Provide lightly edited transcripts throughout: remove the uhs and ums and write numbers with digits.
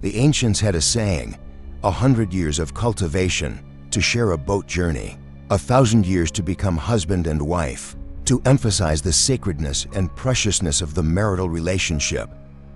The ancients had a saying, 100 years of cultivation to share a boat journey, 1,000 years to become husband and wife, to emphasize the sacredness and preciousness of the marital relationship.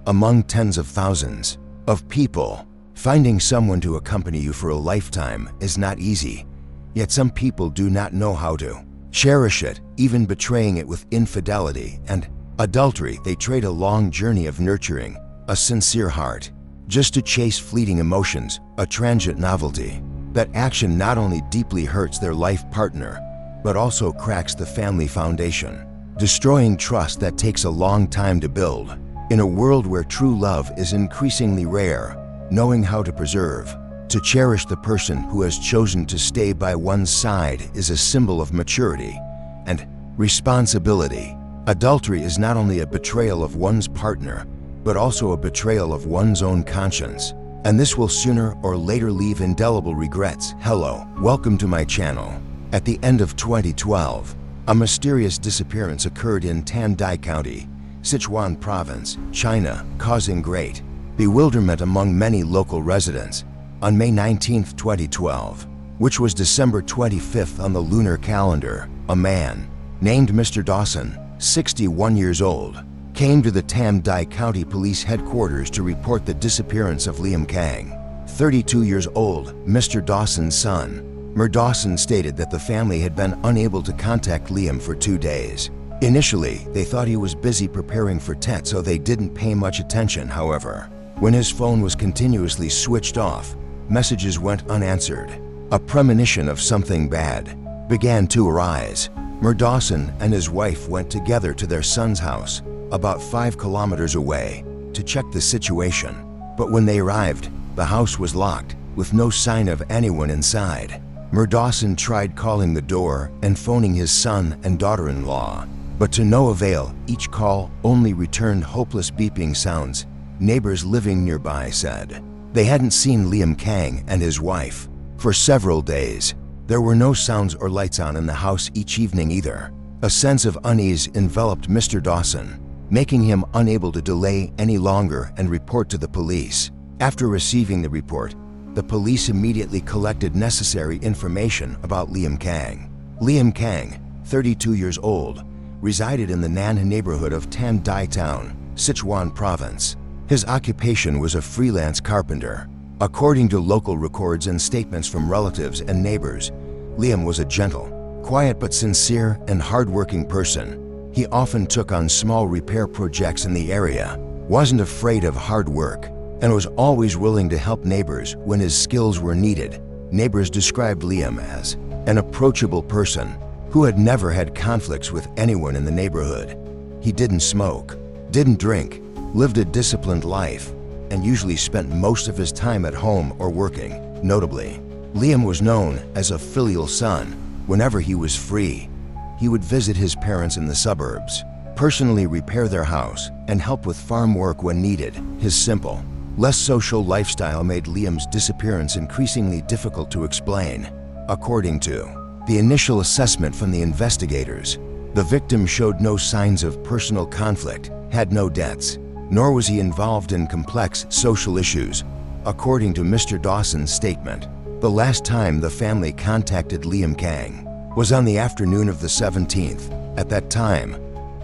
Among tens of thousands of people, finding someone to accompany you for a lifetime is not easy, yet some people do not know how to cherish it, even betraying it with infidelity and adultery. They trade a long journey of nurturing a sincere heart just to chase fleeting emotions, a transient novelty. That action not only deeply hurts their life partner, but also cracks the family foundation, destroying trust that takes a long time to build. In a world where true love is increasingly rare, knowing how to preserve, to cherish the person who has chosen to stay by one's side is a symbol of maturity and responsibility. Adultery is not only a betrayal of one's partner, but also a betrayal of one's own conscience. And this will sooner or later leave indelible regrets. Hello, welcome to my channel. At the end of 2012, a mysterious disappearance occurred in Tam Dai County, Sichuan Province, China, causing great bewilderment among many local residents. On May 19, 2012, which was December 25th on the lunar calendar, a man named Mr. Dawson, 61 years old, came to the Tam Dai County Police Headquarters to report the disappearance of Liam Kang, 32 years old, Mr. Dawson's son. Mr. Dawson stated that the family had been unable to contact Liam for 2 days. Initially, they thought he was busy preparing for Tet, so they didn't pay much attention. However, when his phone was continuously switched off, messages went unanswered. A premonition of something bad began to arise. Mr. Dawson and his wife went together to their son's house, about 5 kilometers away, to check the situation. But when they arrived, the house was locked, with no sign of anyone inside. Mr. Dawson tried calling the door and phoning his son and daughter-in-law, but to no avail. Each call only returned hopeless beeping sounds. Neighbors living nearby said they hadn't seen Liam Kang and his wife for several days. There were no sounds or lights on in the house each evening either. A sense of unease enveloped Mr. Dawson, making him unable to delay any longer and report to the police. After receiving the report, the police immediately collected necessary information about Liam Kang. Liam Kang, 32 years old, resided in the Nan neighborhood of Tam Dai Town, Sichuan Province. His occupation was a freelance carpenter. According to local records and statements from relatives and neighbors, Liam was a gentle, quiet but sincere and hardworking person. He often took on small repair projects in the area, wasn't afraid of hard work, and was always willing to help neighbors when his skills were needed. Neighbors described Liam as an approachable person who had never had conflicts with anyone in the neighborhood. He didn't smoke, didn't drink, lived a disciplined life, and usually spent most of his time at home or working. Notably, Liam was known as a filial son. Whenever he was free, he would visit his parents in the suburbs, personally repair their house, and help with farm work when needed. His simple, less social lifestyle made Liam's disappearance increasingly difficult to explain. According to the initial assessment from the investigators, the victim showed no signs of personal conflict, had no debts, nor was he involved in complex social issues. According to Mr. Dawson's statement, the last time the family contacted Liam Kang was on the afternoon of the 17th. At that time,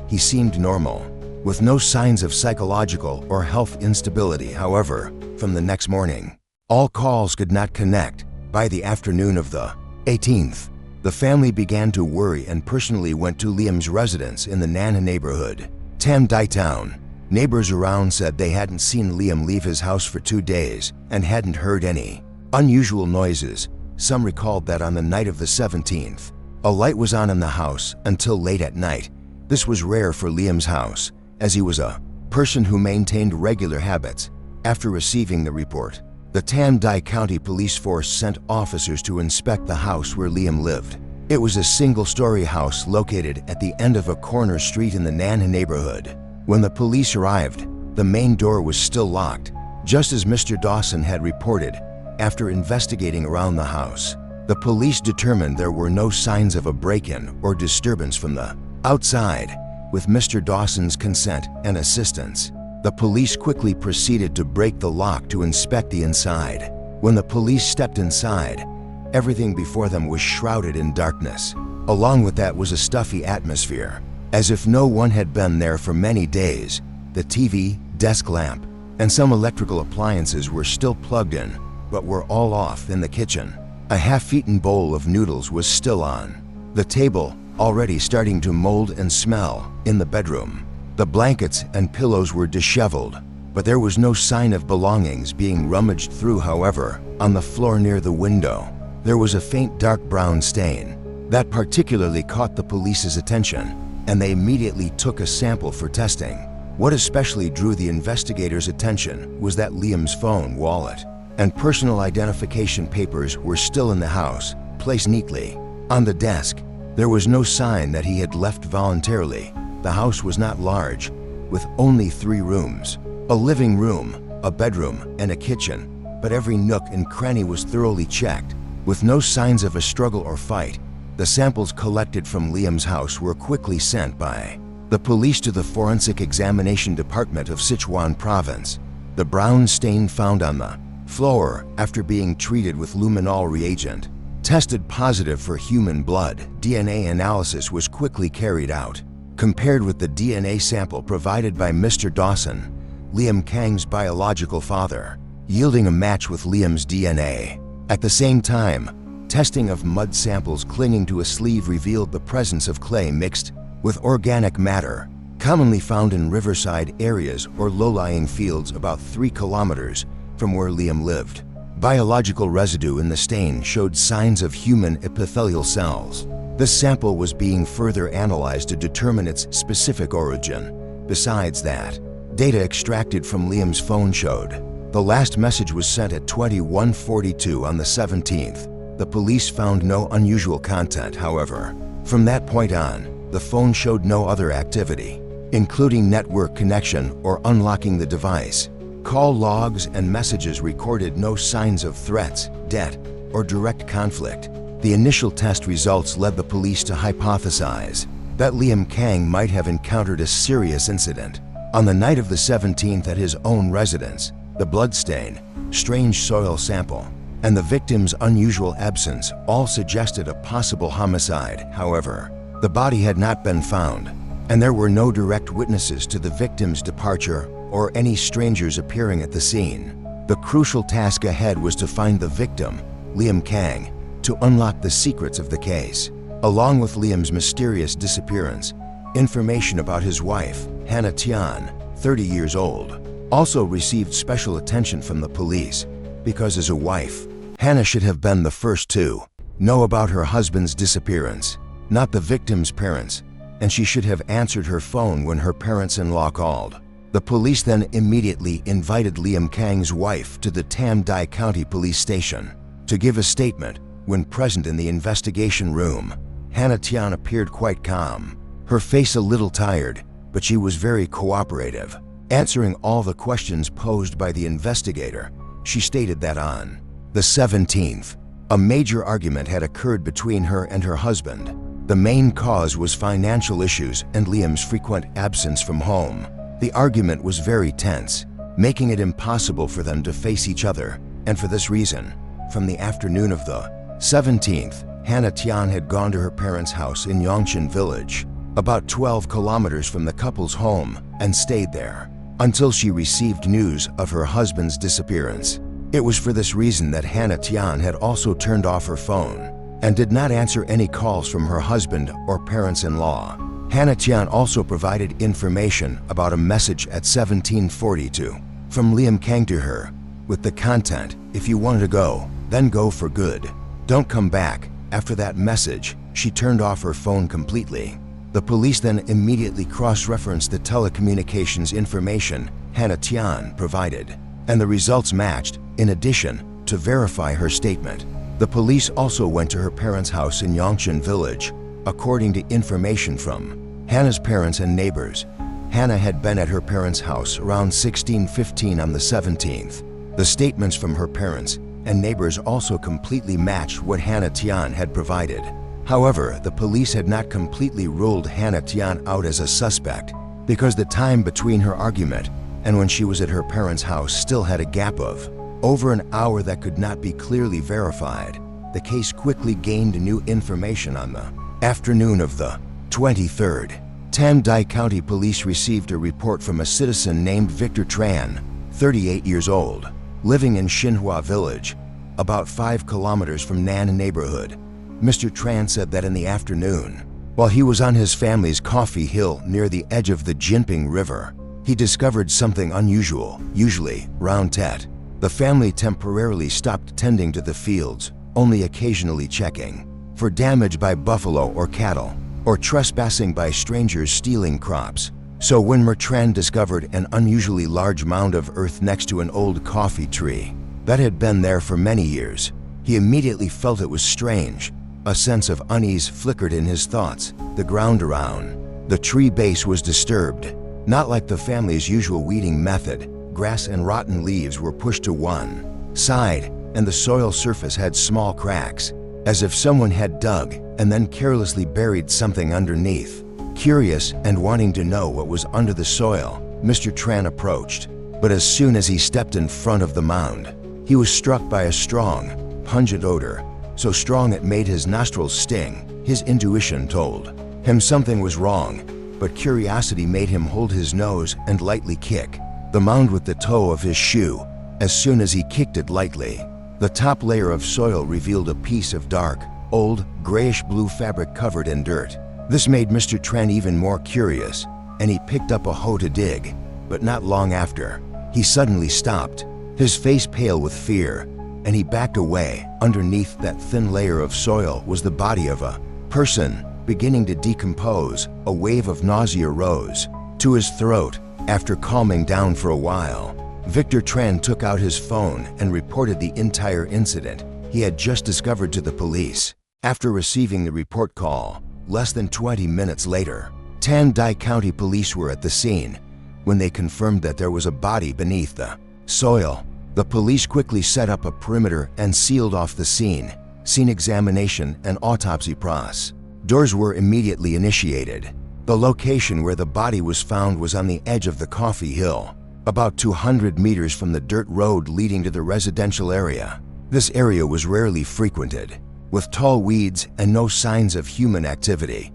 he seemed normal, with no signs of psychological or health instability. However, from the next morning, all calls could not connect. By the afternoon of the 18th, the family began to worry and personally went to Liam's residence in the Nan neighborhood, Tam Dai Town. Neighbors around said they hadn't seen Liam leave his house for 2 days and hadn't heard any unusual noises. Some recalled that on the night of the 17th, a light was on in the house until late at night. This was rare for Liam's house, as he was a person who maintained regular habits. After receiving the report, the Tam Dai County Police Force sent officers to inspect the house where Liam lived. It was a single-story house located at the end of a corner street in the Nan neighborhood. When the police arrived, the main door was still locked, just as Mr. Dawson had reported. After investigating around the house, the police determined there were no signs of a break-in or disturbance from the outside. With Mr. Dawson's consent and assistance, The police quickly proceeded to break the lock to inspect the inside. When the police stepped inside, everything before them was shrouded in darkness. Along with that was a stuffy atmosphere, as if no one had been there for many days. The TV, desk lamp, and some electrical appliances were still plugged in, but were all off in the kitchen. A half-eaten bowl of noodles was still on the table, already starting to mold and smell. In the bedroom, the blankets and pillows were disheveled, but there was no sign of belongings being rummaged through. However, on the floor near the window, there was a faint dark brown stain that particularly caught the police's attention, and they immediately took a sample for testing. What especially drew the investigators' attention was that Liam's phone, wallet, and personal identification papers were still in the house, placed neatly on the desk. There was no sign that he had left voluntarily. The house was not large, with only 3 rooms: a living room, a bedroom, and a kitchen, but every nook and cranny was thoroughly checked. With no signs of a struggle or fight, the samples collected from Liam's house were quickly sent by the police to the Forensic Examination Department of Sichuan Province. The brown stain found on the floor after being treated with luminol reagent tested positive for human blood. DNA analysis was quickly carried out. Compared with the DNA sample provided by Mr. Dawson, Liam Kang's biological father, yielding a match with Liam's DNA. At the same time, testing of mud samples clinging to a sleeve revealed the presence of clay mixed with organic matter, commonly found in riverside areas or low-lying fields about 3 kilometers from where Liam lived. Biological residue in the stain showed signs of human epithelial cells. This sample was being further analyzed to determine its specific origin. Besides that, data extracted from Liam's phone showed the last message was sent at 21:42 on the 17th. The police found no unusual content, however. From that point on, the phone showed no other activity, including network connection or unlocking the device. Call logs and messages recorded no signs of threats, debt, or direct conflict. The initial test results led the police to hypothesize that Liam Kang might have encountered a serious incident. On the night of the 17th at his own residence, the bloodstain, strange soil sample, and the victim's unusual absence all suggested a possible homicide. However, the body had not been found, and there were no direct witnesses to the victim's departure or any strangers appearing at the scene. The crucial task ahead was to find the victim, Liam Kang, to unlock the secrets of the case. Along with Liam's mysterious disappearance, information about his wife, Hannah Tian, 30 years old, also received special attention from the police, because as a wife, Hannah should have been the first to know about her husband's disappearance, not the victim's parents, and she should have answered her phone when her parents-in-law called. The police then immediately invited Liam Kang's wife to the Tam Dai County Police Station to give a statement. When present in the investigation room, Hannah Tian appeared quite calm, her face a little tired, but she was very cooperative, answering all the questions posed by the investigator. She stated that on the 17th, a major argument had occurred between her and her husband. The main cause was financial issues and Liam's frequent absence from home. The argument was very tense, making it impossible for them to face each other, and for this reason, from the afternoon of the 17th, Hannah Tian had gone to her parents' house in Yongshan village, about 12 kilometers from the couple's home, and stayed there until she received news of her husband's disappearance. It was for this reason that Hannah Tian had also turned off her phone and did not answer any calls from her husband or parents-in-law. Hannah Tian also provided information about a message at 17:42 from Liam Kang to her, with the content, "If you want to go, then go for good. Don't come back." After that message, she turned off her phone completely. The police then immediately cross-referenced the telecommunications information Hannah Tian provided, and the results matched. In addition, to verify her statement, the police also went to her parents' house in Yongshan village. According to information from Hannah's parents and neighbors, Hannah had been at her parents' house around 16:15 on the 17th. The statements from her parents and neighbors also completely matched what Hannah Tian had provided. However, the police had not completely ruled Hannah Tian out as a suspect, because the time between her argument and when she was at her parents' house still had a gap of over an hour that could not be clearly verified. The case quickly gained new information on the afternoon of the 23rd. Tam Dai County Police received a report from a citizen named Victor Tran, 38 years old, living in Xinhua Village, about 5 kilometers from Nan neighborhood. Mr. Tran said that in the afternoon, while he was on his family's coffee hill near the edge of the Jinping River, he discovered something unusual, usually round tet. The family temporarily stopped tending to the fields, only occasionally checking for damage by buffalo or cattle, or trespassing by strangers stealing crops. So when Tran discovered an unusually large mound of earth next to an old coffee tree that had been there for many years, he immediately felt it was strange. A sense of unease flickered in his thoughts. The ground around the tree base was disturbed, not like the family's usual weeding method. Grass and rotten leaves were pushed to one side, and the soil surface had small cracks, as if someone had dug and then carelessly buried something underneath. Curious and wanting to know what was under the soil, Mr. Tran approached, but as soon as he stepped in front of the mound, he was struck by a strong, pungent odor, so strong it made his nostrils sting. His intuition told him something was wrong, but curiosity made him hold his nose and lightly kick the mound with the toe of his shoe. As soon as he kicked it lightly, the top layer of soil revealed a piece of dark, old, grayish-blue fabric covered in dirt. This made Mr. Tran even more curious, and he picked up a hoe to dig, but not long after, he suddenly stopped, his face pale with fear, and he backed away. Underneath that thin layer of soil was the body of a person, beginning to decompose. A wave of nausea rose to his throat. After calming down for a while, Victor Tran took out his phone and reported the entire incident he had just discovered to the police. After receiving the report call, less than 20 minutes later, Tam Dai County Police were at the scene. When they confirmed that there was a body beneath the soil, the police quickly set up a perimeter and sealed off the scene. Scene examination and autopsy process. Doors were immediately initiated. The location where the body was found was on the edge of the coffee hill, about 200 meters from the dirt road leading to the residential area. This area was rarely frequented, with tall weeds and no signs of human activity.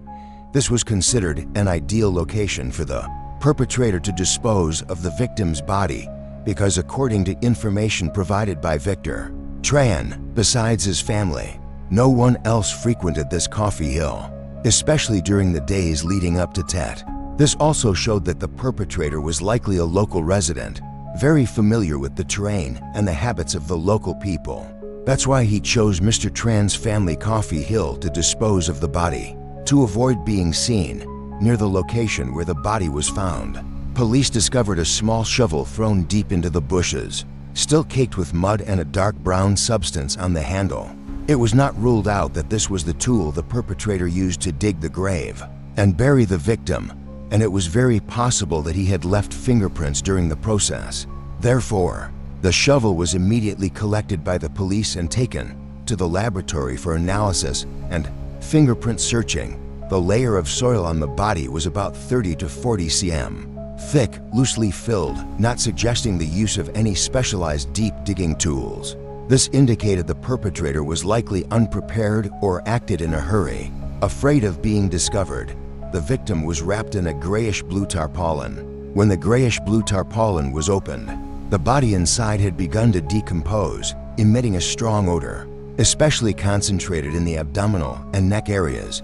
This was considered an ideal location for the perpetrator to dispose of the victim's body, because according to information provided by Victor Tran, besides his family, no one else frequented this coffee hill, especially during the days leading up to Tet. This also showed that the perpetrator was likely a local resident, very familiar with the terrain and the habits of the local people. That's why he chose Mr. Tran's family coffee hill to dispose of the body, to avoid being seen near the location where the body was found. Police discovered a small shovel thrown deep into the bushes, still caked with mud and a dark brown substance on the handle. It was not ruled out that this was the tool the perpetrator used to dig the grave and bury the victim, and it was very possible that he had left fingerprints during the process. Therefore, the shovel was immediately collected by the police and taken to the laboratory for analysis and fingerprint searching. The layer of soil on the body was about 30 to 40 cm. Thick, loosely filled, not suggesting the use of any specialized deep digging tools. This indicated the perpetrator was likely unprepared or acted in a hurry. Afraid of being discovered, the victim was wrapped in a grayish-blue tarpaulin. When the grayish-blue tarpaulin was opened, the body inside had begun to decompose, emitting a strong odor, especially concentrated in the abdominal and neck areas.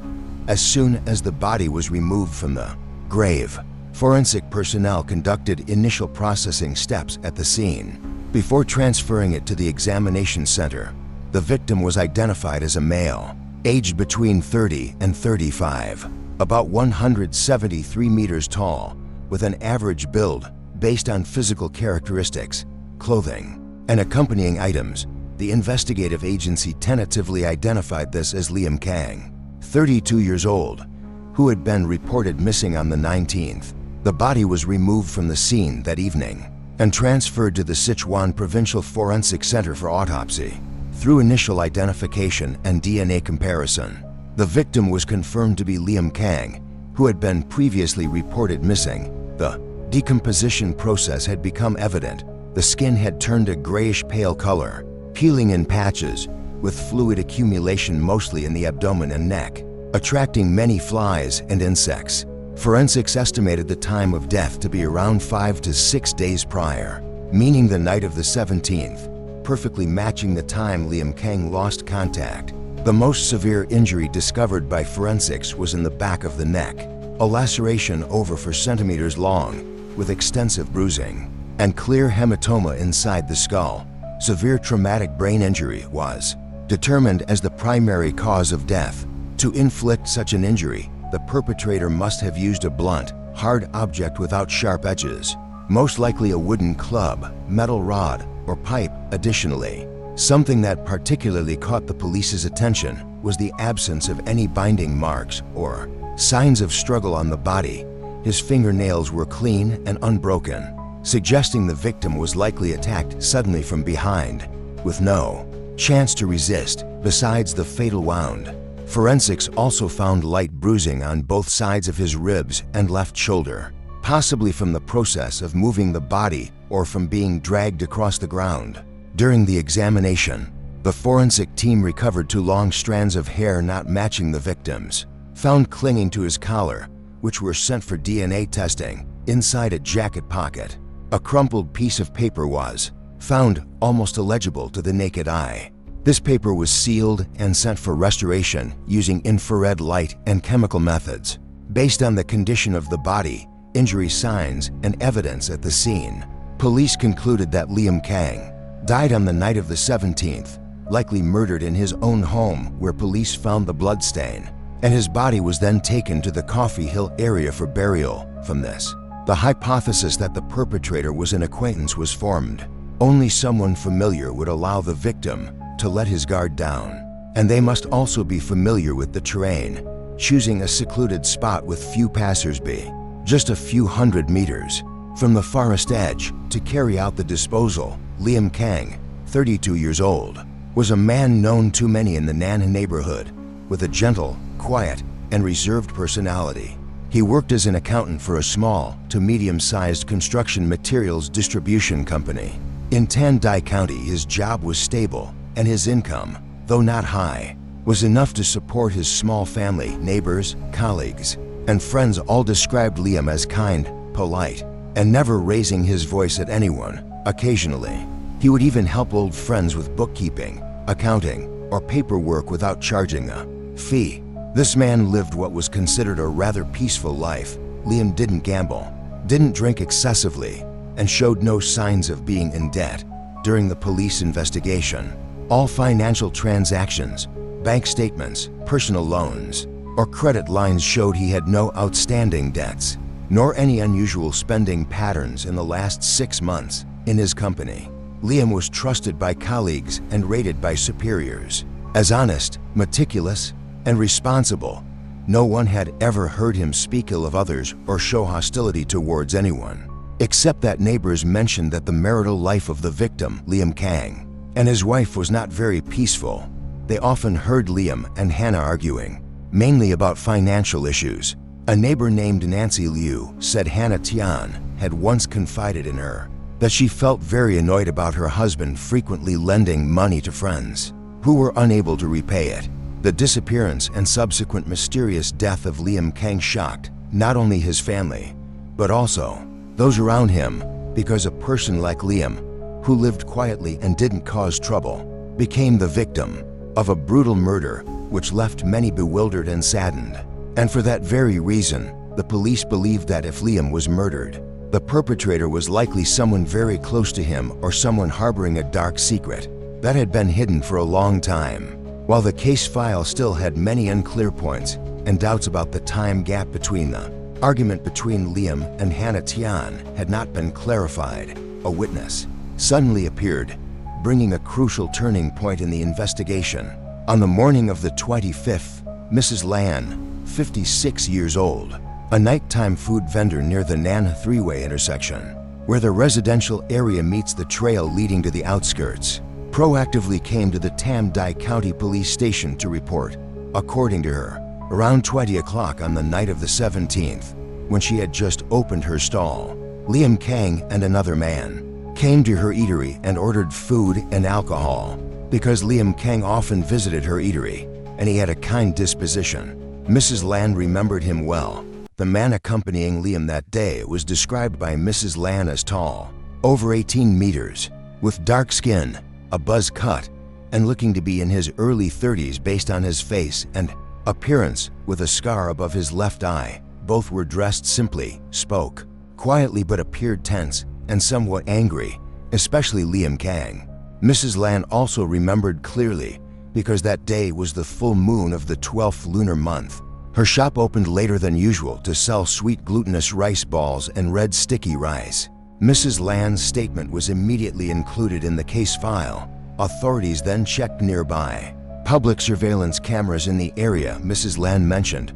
As soon as the body was removed from the grave, forensic personnel conducted initial processing steps at the scene. Before transferring it to the examination center, the victim was identified as a male, aged between 30 and 35, about 173 meters tall, with an average build based on physical characteristics, clothing, and accompanying items. The investigative agency tentatively identified this as Liam Kang, 32 years old, who had been reported missing on the 19th. The body was removed from the scene that evening and transferred to the Sichuan Provincial Forensic Center for autopsy. Through initial identification and DNA comparison, the victim was confirmed to be Liam Kang, who had been previously reported missing. The decomposition process had become evident. The skin had turned a grayish-pale color, peeling in patches, with fluid accumulation mostly in the abdomen and neck, attracting many flies and insects. Forensics estimated the time of death to be around 5 to 6 days prior, meaning the night of the 17th, perfectly matching the time Liam Kang lost contact. The most severe injury discovered by forensics was in the back of the neck, a laceration over 4 centimeters long, with extensive bruising, and clear hematoma inside the skull. Severe traumatic brain injury was determined as the primary cause of death. To inflict such an injury, the perpetrator must have used a blunt, hard object without sharp edges, most likely a wooden club, metal rod, or pipe. Additionally, something that particularly caught the police's attention was the absence of any binding marks or signs of struggle on the body. His fingernails were clean and unbroken, suggesting the victim was likely attacked suddenly from behind, with no chance to resist. Besides the fatal wound, forensics also found light bruising on both sides of his ribs and left shoulder, possibly from the process of moving the body or from being dragged across the ground. During the examination, the forensic team recovered 2 long strands of hair not matching the victim's, found clinging to his collar, which were sent for DNA testing. Inside a jacket pocket, a crumpled piece of paper was found, almost illegible to the naked eye. This paper was sealed and sent for restoration using infrared light and chemical methods. Based on the condition of the body, injury signs, and evidence at the scene, police concluded that Liam Kang died on the night of the 17th, likely murdered in his own home where police found the bloodstain, and his body was then taken to the Coffee Hill area for burial. From this, the hypothesis that the perpetrator was an acquaintance was formed. Only someone familiar would allow the victim to let his guard down, and they must also be familiar with the terrain, choosing a secluded spot with few passers-by, just a few hundred meters from the forest edge, to carry out the disposal. Liam Kang, 32 years old, was a man known to many in the Nan neighborhood, with a gentle, quiet, and reserved personality. He worked as an accountant for a small to medium-sized construction materials distribution company. In Tam Dai County, his job was stable, and his income, though not high, was enough to support his small family. Neighbors, colleagues, and friends all described Liam as kind, polite, and never raising his voice at anyone. Occasionally, he would even help old friends with bookkeeping, accounting, or paperwork without charging a fee. This man lived what was considered a rather peaceful life. Liam didn't gamble, didn't drink excessively, and showed no signs of being in debt. During the police investigation, all financial transactions, bank statements, personal loans, or credit lines showed he had no outstanding debts, nor any unusual spending patterns in the last 6 months. In his company, Liam was trusted by colleagues and rated by superiors as honest, meticulous, and responsible. No one had ever heard him speak ill of others or show hostility towards anyone, except that neighbors mentioned that the marital life of the victim, Liam Kang, and his wife was not very peaceful. They often heard Liam and Hannah arguing, mainly about financial issues. A neighbor named Nancy Liu said Hannah Tian had once confided in her that she felt very annoyed about her husband frequently lending money to friends who were unable to repay it. The disappearance and subsequent mysterious death of Liam Kang shocked not only his family, but also those around him, because a person like Liam, who lived quietly and didn't cause trouble, became the victim of a brutal murder which left many bewildered and saddened. And for that very reason, the police believed that if Liam was murdered, the perpetrator was likely someone very close to him or someone harboring a dark secret that had been hidden for a long time. While the case file still had many unclear points and doubts about the time gap between the argument between Liam and Hannah Tian had not been clarified, a witness suddenly appeared, bringing a crucial turning point in the investigation. On the morning of the 25th, Mrs. Lan, 56 years old, a nighttime food vendor near the Nan three-way intersection, where the residential area meets the trail leading to the outskirts, proactively came to the Tam Dai County Police Station to report. According to her, around 20 o'clock on the night of the 17th, when she had just opened her stall, Liam Kang and another man came to her eatery and ordered food and alcohol. Because Liam Kang often visited her eatery and he had a kind disposition, Mrs. Lan remembered him well. The man accompanying Liam that day was described by Mrs. Lan as tall, over 18 meters, with dark skin, a buzz cut, and looking to be in his early 30s based on his face and appearance, with a scar above his left eye. Both were dressed simply, spoke quietly but appeared tense and somewhat angry, especially Liam Kang. Mrs. Lan also remembered clearly because that day was the full moon of the 12th lunar month. Her shop opened later than usual to sell sweet glutinous rice balls and red sticky rice. Mrs. Lan's statement was immediately included in the case file. Authorities then checked nearby public surveillance cameras in the area Mrs. Lan mentioned,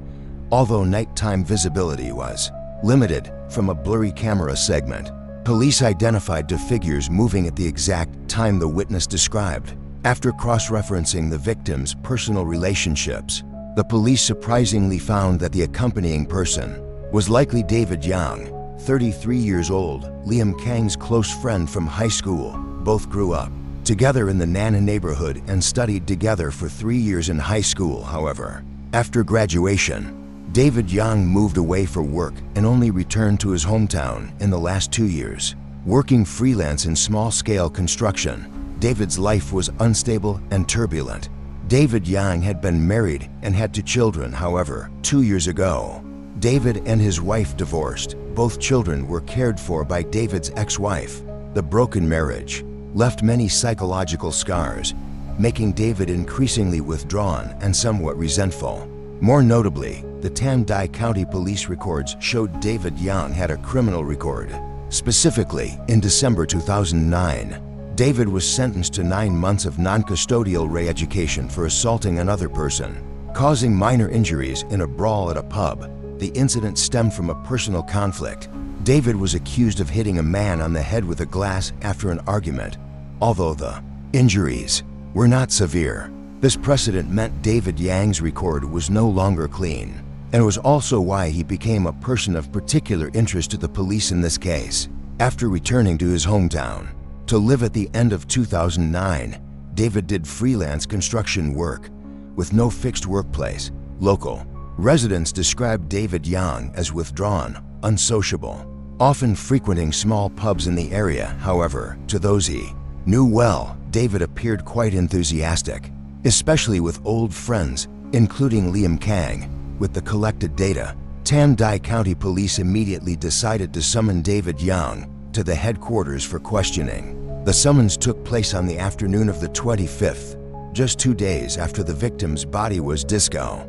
although nighttime visibility was limited from a blurry camera segment. Police identified two figures moving at the exact time the witness described. After cross-referencing the victim's personal relationships, the police surprisingly found that the accompanying person was likely David Yang, 33 years old, Liam Kang's close friend from high school. Both grew up together in the Nana neighborhood and studied together for 3 years in high school. However, after graduation, David Yang moved away for work and only returned to his hometown in the last 2 years. Working freelance in small-scale construction, David's life was unstable and turbulent. David Yang had been married and had 2 children. However, 2 years ago, David and his wife divorced. Both children were cared for by David's ex-wife. The broken marriage left many psychological scars, making David increasingly withdrawn and somewhat resentful. More notably, the Tam Dai County Police records showed David Yang had a criminal record. Specifically, in December 2009, David was sentenced to 9 months of non-custodial re-education for assaulting another person, causing minor injuries in a brawl at a pub. The incident stemmed from a personal conflict. David was accused of hitting a man on the head with a glass after an argument. Although the injuries were not severe, this precedent meant David Yang's record was no longer clean, and was also why he became a person of particular interest to the police in this case. After returning to his hometown to live at the end of 2009, David did freelance construction work with no fixed workplace. Local residents described David Yang as withdrawn, unsociable, often frequenting small pubs in the area. However, to those he knew well, David appeared quite enthusiastic, especially with old friends, including Liam Kang. With the collected data, Tam Dai County Police immediately decided to summon David Yang to the headquarters for questioning. The summons took place on the afternoon of the 25th, just 2 days after the victim's body was discovered.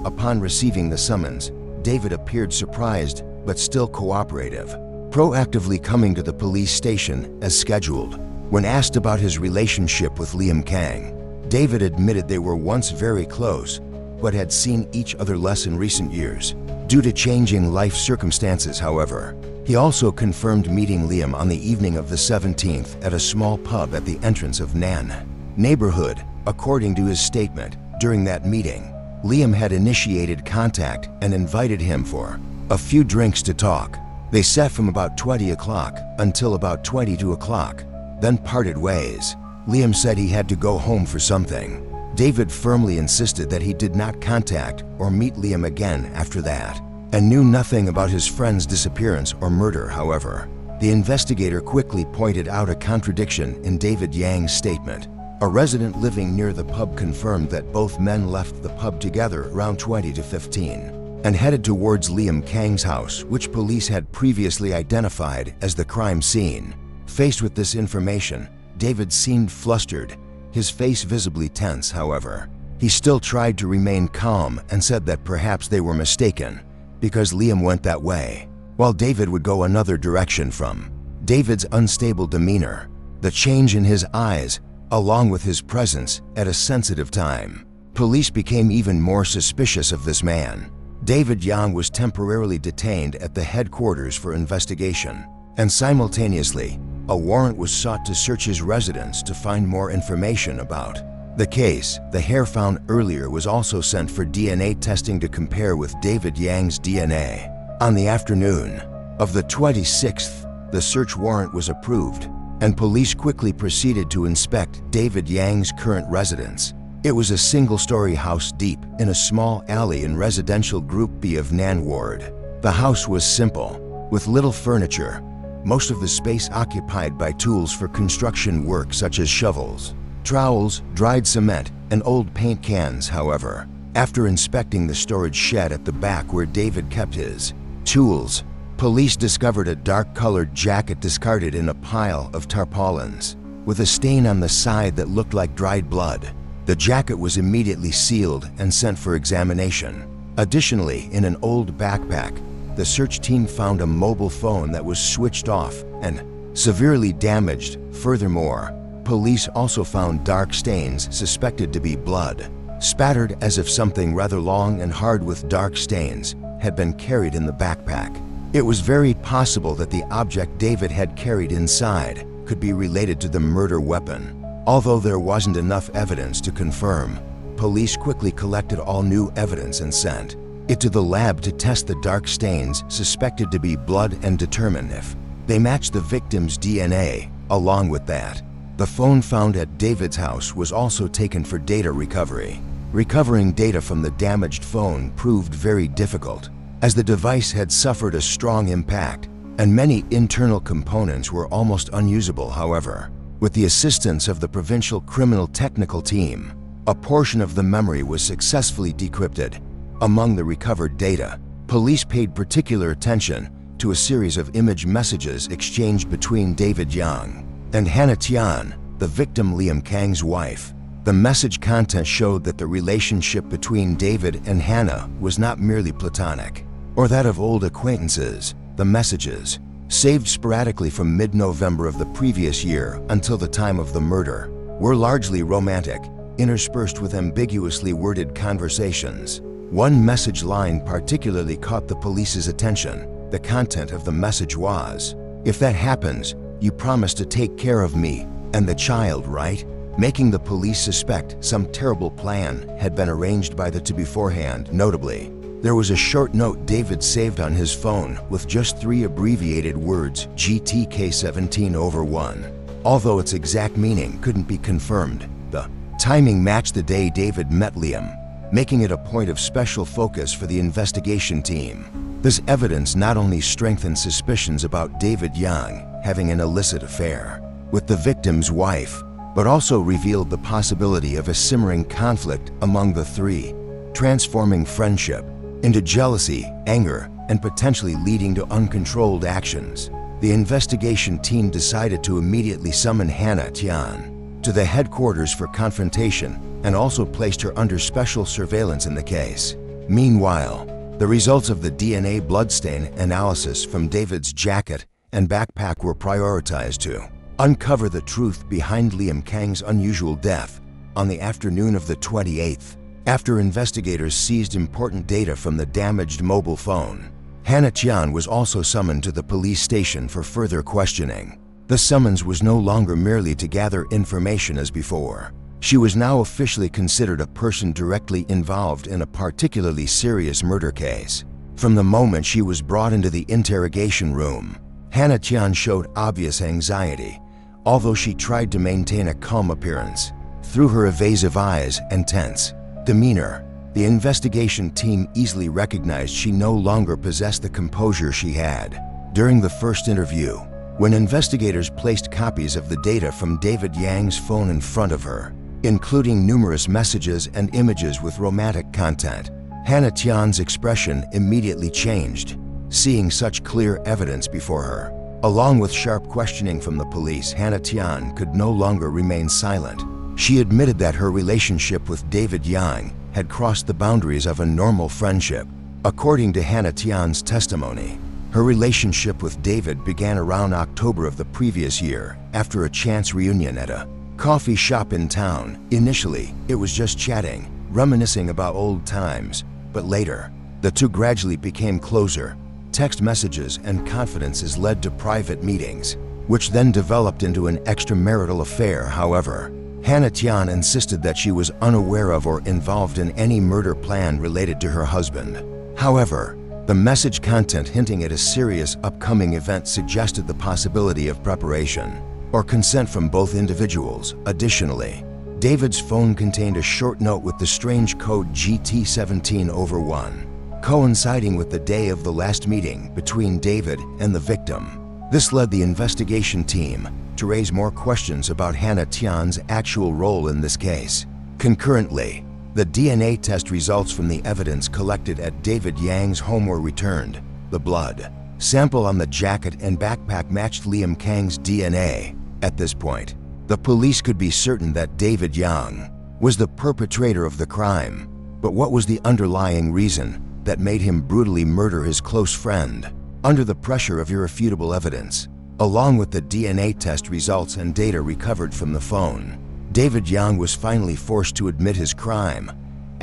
Upon receiving the summons, David appeared surprised but still cooperative, proactively coming to the police station as scheduled. When asked about his relationship with Liam Kang, David admitted they were once very close, but had seen each other less in recent years due to changing life circumstances. However, he also confirmed meeting Liam on the evening of the 17th at a small pub at the entrance of Nan neighborhood. According to his statement, during that meeting, Liam had initiated contact and invited him for a few drinks to talk. They sat from about 20 o'clock until about 22 o'clock, then parted ways. Liam said he had to go home for something. David firmly insisted that he did not contact or meet Liam again after that, and knew nothing about his friend's disappearance or murder. However, the investigator quickly pointed out a contradiction in David Yang's statement. A resident living near the pub confirmed that both men left the pub together around 20 to 15 and headed towards Liam Kang's house, which police had previously identified as the crime scene. Faced with this information, David seemed flustered, his face visibly tense. However, he still tried to remain calm and said that perhaps they were mistaken because Liam went that way, while David would go another direction. From David's unstable demeanor, the change in his eyes, along with his presence at a sensitive time, police became even more suspicious of this man. David Yang was temporarily detained at the headquarters for investigation, and simultaneously, a warrant was sought to search his residence to find more information about the case. The hair found earlier was also sent for DNA testing to compare with David Yang's DNA. On the afternoon Of the 26th, the search warrant was approved, and police quickly proceeded to inspect David Yang's current residence. It was a single-story house deep in a small alley in residential Group B of Nan Ward. The house was simple, with little furniture, most of the space occupied by tools for construction work such as shovels, trowels, dried cement, and old paint cans. However, after inspecting the storage shed at the back where David kept his tools, police discovered a dark-colored jacket discarded in a pile of tarpaulins, with a stain on the side that looked like dried blood. The jacket was immediately sealed and sent for examination. Additionally, in an old backpack, the search team found a mobile phone that was switched off and severely damaged. Furthermore, police also found dark stains suspected to be blood, spattered as if something rather long and hard with dark stains had been carried in the backpack. It was very possible that the object David had carried inside could be related to the murder weapon. Although there wasn't enough evidence to confirm, police quickly collected all new evidence and sent it to the lab to test the dark stains suspected to be blood and determine if they matched the victim's DNA. Along with that, the phone found at David's house was also taken for data recovery. Recovering data from the damaged phone proved very difficult, as the device had suffered a strong impact and many internal components were almost unusable. However, with the assistance of the Provincial Criminal Technical Team, a portion of the memory was successfully decrypted. Among the recovered data, police paid particular attention to a series of image messages exchanged between David Yang and Hannah Tian, the victim Liam Kang's wife. The message content showed that the relationship between David and Hannah was not merely platonic or that of old acquaintances. The messages, saved sporadically from mid-November of the previous year until the time of the murder, were largely romantic, interspersed with ambiguously worded conversations. One message line particularly caught the police's attention. The content of the message was, "If that happens, you promise to take care of me and the child, right?" Making the police suspect some terrible plan had been arranged by the two beforehand. Notably, there was a short note David saved on his phone with just 3 abbreviated words, GTK17/1. Although its exact meaning couldn't be confirmed, the timing matched the day David met Liam, making it a point of special focus for the investigation team. This evidence not only strengthened suspicions about David Yang having an illicit affair with the victim's wife, but also revealed the possibility of a simmering conflict among the three, transforming friendship into jealousy, anger, and potentially leading to uncontrolled actions. The investigation team decided to immediately summon Hannah Tian to the headquarters for confrontation and also placed her under special surveillance in the case. Meanwhile, the results of the DNA bloodstain analysis from David's jacket and backpack were prioritized to uncover the truth behind Liam Kang's unusual death on the afternoon of the 28th. After investigators seized important data from the damaged mobile phone, Hannah Tian was also summoned to the police station for further questioning. The summons was no longer merely to gather information as before. She was now officially considered a person directly involved in a particularly serious murder case. From the moment she was brought into the interrogation room, Hannah Tian showed obvious anxiety, although she tried to maintain a calm appearance. Through her evasive eyes and tense demeanor, the investigation team easily recognized she no longer possessed the composure she had during the first interview. When investigators placed copies of the data from David Yang's phone in front of her, including numerous messages and images with romantic content, Hannah Tian's expression immediately changed. Seeing such clear evidence before her, along with sharp questioning from the police, Hannah Tian could no longer remain silent. She admitted that her relationship with David Yang had crossed the boundaries of a normal friendship. According to Hannah Tian's testimony, her relationship with David began around October of the previous year after a chance reunion at a coffee shop in town. Initially, it was just chatting, reminiscing about old times, but later, the two gradually became closer. Text messages and confidences led to private meetings, which then developed into an extramarital affair. However, Hannah Tian insisted that she was unaware of or involved in any murder plan related to her husband. However, The message content hinting at a serious upcoming event suggested the possibility of preparation or consent from both individuals. Additionally, David's phone contained a short note with the strange code GT17/1, coinciding with the day of the last meeting between David and the victim. This led the investigation team to raise more questions about Hannah Tian's actual role in this case. Concurrently, the DNA test results from the evidence collected at David Yang's home were returned. The blood sample on the jacket and backpack matched Liam Kang's DNA. At this point, the police could be certain that David Yang was the perpetrator of the crime. But what was the underlying reason that made him brutally murder his close friend? Under the pressure of irrefutable evidence, along with the DNA test results and data recovered from the phone, David Yang was finally forced to admit his crime.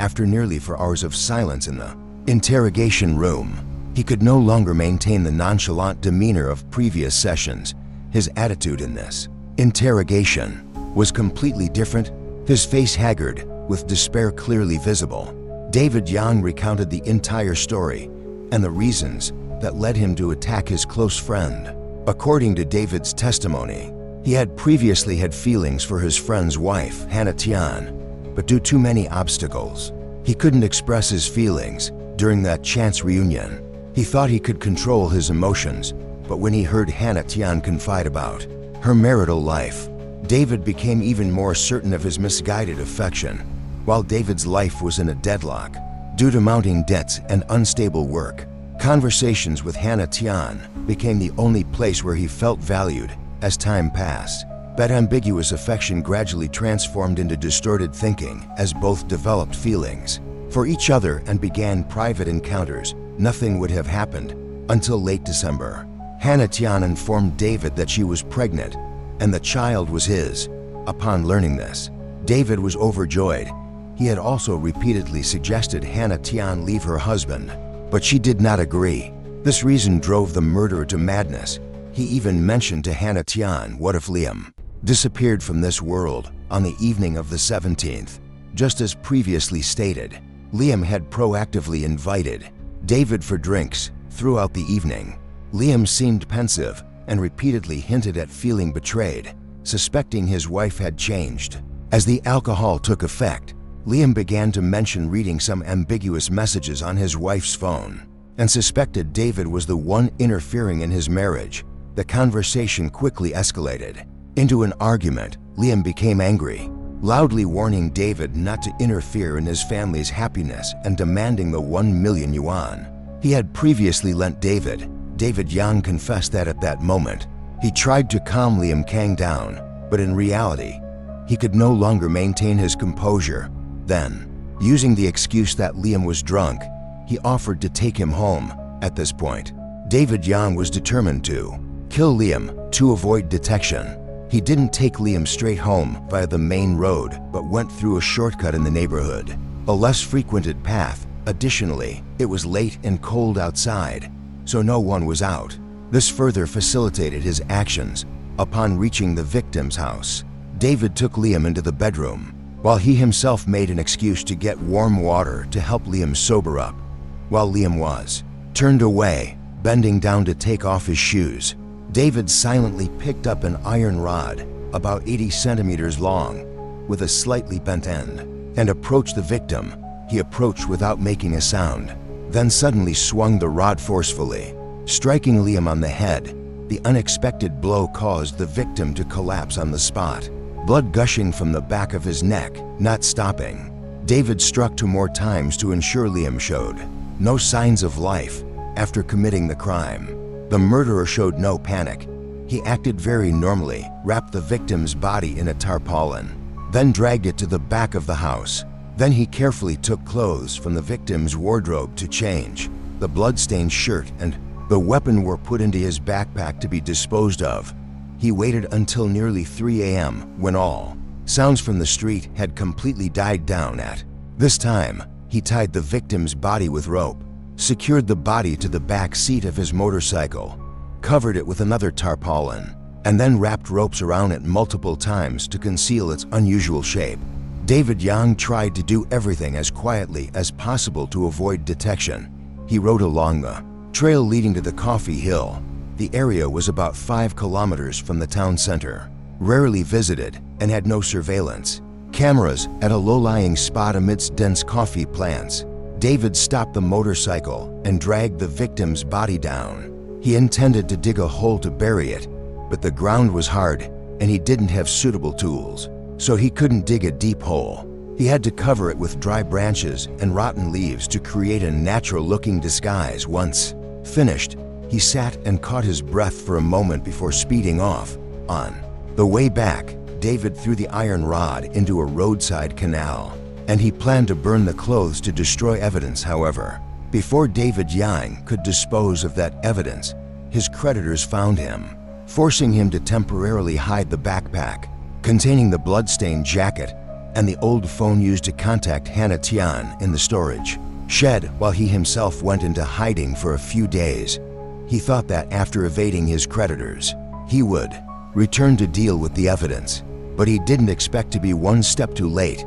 After nearly 4 hours of silence in the interrogation room, he could no longer maintain the nonchalant demeanor of previous sessions. His attitude in this interrogation was completely different, his face haggard, with despair clearly visible. David Yang recounted the entire story and the reasons that led him to attack his close friend. According to David's testimony, he had previously had feelings for his friend's wife, Hannah Tian, but due to many obstacles, he couldn't express his feelings during that chance reunion. He thought he could control his emotions, but when he heard Hannah Tian confide about her marital life, David became even more certain of his misguided affection. While David's life was in a deadlock due to mounting debts and unstable work, conversations with Hannah Tian became the only place where he felt valued. As time passed, that ambiguous affection gradually transformed into distorted thinking as both developed feelings for each other and began private encounters. Nothing would have happened until late December. Hannah Tian informed David that she was pregnant and the child was his. Upon learning this, David was overjoyed. He had also repeatedly suggested Hannah Tian leave her husband, but she did not agree. This reason drove the murderer to madness. He even mentioned to Hannah Tian, what if Liam disappeared from this world on the evening of the 17th? Just as previously stated, Liam had proactively invited David for drinks throughout the evening. Liam seemed pensive and repeatedly hinted at feeling betrayed, suspecting his wife had changed. As the alcohol took effect, Liam began to mention reading some ambiguous messages on his wife's phone and suspected David was the one interfering in his marriage. The conversation quickly escalated into an argument. Liam became angry, loudly warning David not to interfere in his family's happiness and demanding the 1 million yuan he had previously lent David. David Yang confessed that at that moment, he tried to calm Liam Kang down, but in reality, he could no longer maintain his composure. Then, using the excuse that Liam was drunk, he offered to take him home. At this point, David Yang was determined to kill Liam to avoid detection. He didn't take Liam straight home via the main road, but went through a shortcut in the neighborhood, a less frequented path. Additionally, it was late and cold outside, so no one was out. This further facilitated his actions. Upon reaching the victim's house, David took Liam into the bedroom, while he himself made an excuse to get warm water to help Liam sober up. While Liam was turned away, bending down to take off his shoes, David silently picked up an iron rod about 80 centimeters long with a slightly bent end and approached the victim. He approached without making a sound, then suddenly swung the rod forcefully, striking Liam on the head. The unexpected blow caused the victim to collapse on the spot, blood gushing from the back of his neck. Not stopping, David struck 2 more times to ensure Liam showed no signs of life. After committing the crime, the murderer showed no panic. He acted very normally, wrapped the victim's body in a tarpaulin, then dragged it to the back of the house. Then he carefully took clothes from the victim's wardrobe to change. The blood-stained shirt and the weapon were put into his backpack to be disposed of. He waited until nearly 3 a.m. when all sounds from the street had completely died down. At this time, he tied the victim's body with rope, secured the body to the back seat of his motorcycle, covered it with another tarpaulin, and then wrapped ropes around it multiple times to conceal its unusual shape. David Yang tried to do everything as quietly as possible to avoid detection. He rode along the trail leading to the Coffee Hill. The area was about 5 kilometers from the town center, rarely visited, and had no surveillance cameras at a low-lying spot amidst dense coffee plants. David stopped the motorcycle and dragged the victim's body down. He intended to dig a hole to bury it, but the ground was hard and he didn't have suitable tools, so he couldn't dig a deep hole. He had to cover it with dry branches and rotten leaves to create a natural-looking disguise. Once finished, he sat and caught his breath for a moment before speeding off. On the way back, David threw the iron rod into a roadside canal, and he planned to burn the clothes to destroy evidence. However, before David Yang could dispose of that evidence, his creditors found him, forcing him to temporarily hide the backpack containing the bloodstained jacket and the old phone used to contact Hannah Tian in the storage shed while he himself went into hiding for a few days. He thought that after evading his creditors, he would return to deal with the evidence, but he didn't expect to be one step too late.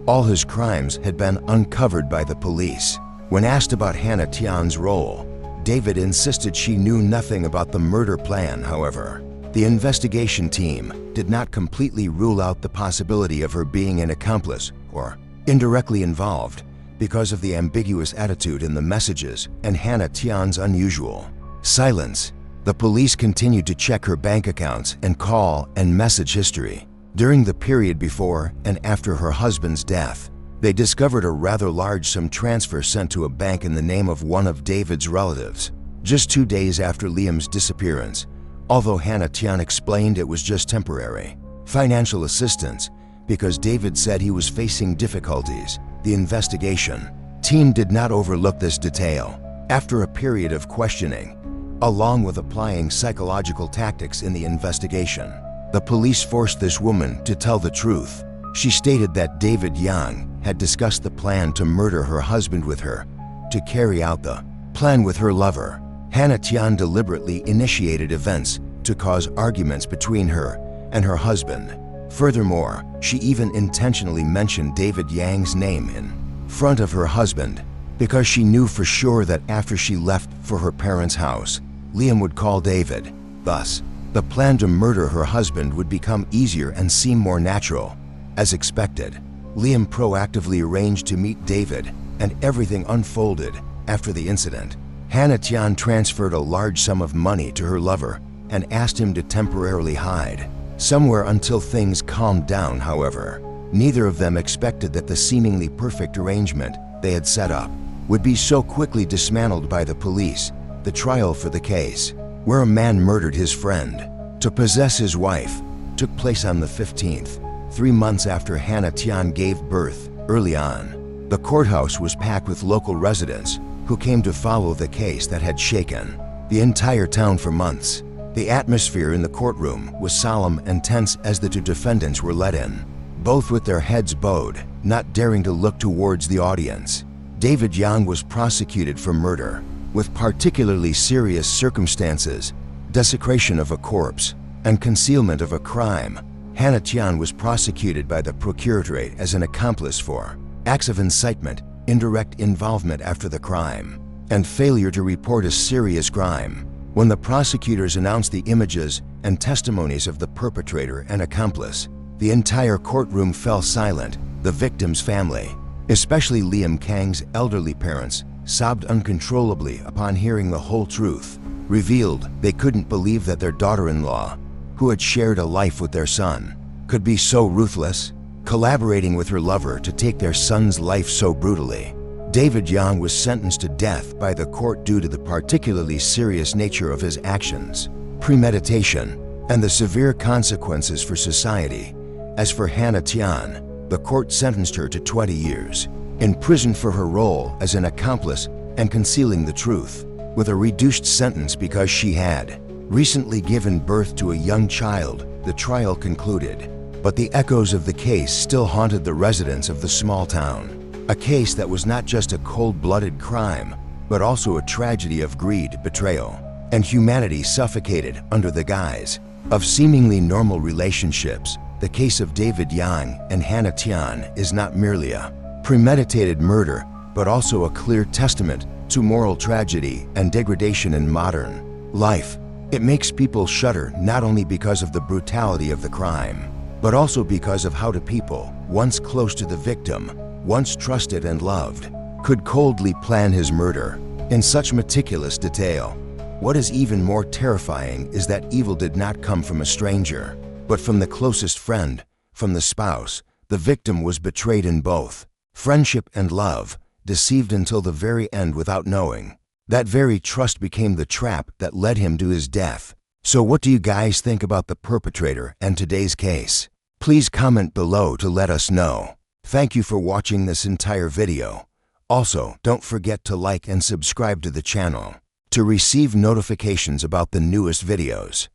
All his crimes had been uncovered by the police. When asked about Hannah Tian's role, David insisted she knew nothing about the murder plan. However, the investigation team did not completely rule out the possibility of her being an accomplice or indirectly involved because of the ambiguous attitude in the messages and Hannah Tian's unusual silence. The police continued to check her bank accounts and call and message history. During the period before and after her husband's death, they discovered a rather large sum transfer sent to a bank in the name of one of David's relatives, just 2 days after Liam's disappearance, although Hannah Tian explained it was just temporary financial assistance because David said he was facing difficulties. The investigation team did not overlook this detail. After a period of questioning, along with applying psychological tactics in the investigation, the police forced this woman to tell the truth. She stated that David Yang had discussed the plan to murder her husband with her, to carry out the plan with her lover. Hannah Tian deliberately initiated events to cause arguments between her and her husband. Furthermore, she even intentionally mentioned David Yang's name in front of her husband because she knew for sure that after she left for her parents' house, Liam would call David. Thus, the plan to murder her husband would become easier and seem more natural. As expected, Liam proactively arranged to meet David, and everything unfolded after the incident. Hannah Tian transferred a large sum of money to her lover and asked him to temporarily hide somewhere until things calmed down. However, neither of them expected that the seemingly perfect arrangement they had set up would be so quickly dismantled by the police. The trial for the case where a man murdered his friend to possess his wife took place on the 15th, 3 months after Hannah Tian gave birth. Early on, the courthouse was packed with local residents who came to follow the case that had shaken the entire town for months. The atmosphere in the courtroom was solemn and tense as the 2 defendants were let in, both with their heads bowed, not daring to look towards the audience. David Yang was prosecuted for murder with particularly serious circumstances, desecration of a corpse, and concealment of a crime. Hannah Tian was prosecuted by the procuratorate as an accomplice for acts of incitement, indirect involvement after the crime, and failure to report a serious crime. When the prosecutors announced the images and testimonies of the perpetrator and accomplice, the entire courtroom fell silent. The victim's family, especially Liam Kang's elderly parents, sobbed uncontrollably upon hearing the whole truth. Revealed, they couldn't believe that their daughter-in-law, who had shared a life with their son, could be so ruthless, collaborating with her lover to take their son's life so brutally. David Yang was sentenced to death by the court due to the particularly serious nature of his actions, premeditation, and the severe consequences for society. As for Hannah Tian, the court sentenced her to 20 years in prison for her role as an accomplice and concealing the truth, with a reduced sentence because she had recently given birth to a young child. The trial concluded, but the echoes of the case still haunted the residents of the small town. A case that was not just a cold-blooded crime, but also a tragedy of greed, betrayal, and humanity suffocated under the guise of seemingly normal relationships. The case of David Yang and Hannah Tian is not merely a premeditated murder, but also a clear testament to moral tragedy and degradation in modern life. It makes people shudder not only because of the brutality of the crime, but also because of how the people, once close to the victim, once trusted and loved, could coldly plan his murder in such meticulous detail. What is even more terrifying is that evil did not come from a stranger, but from the closest friend, from the spouse. The victim was betrayed in both friendship and love, deceived until the very end without knowing. That very trust became the trap that led him to his death. So what do you guys think about the perpetrator and today's case? Please comment below to let us know. Thank you for watching this entire video. Also, don't forget to like and subscribe to the channel to receive notifications about the newest videos.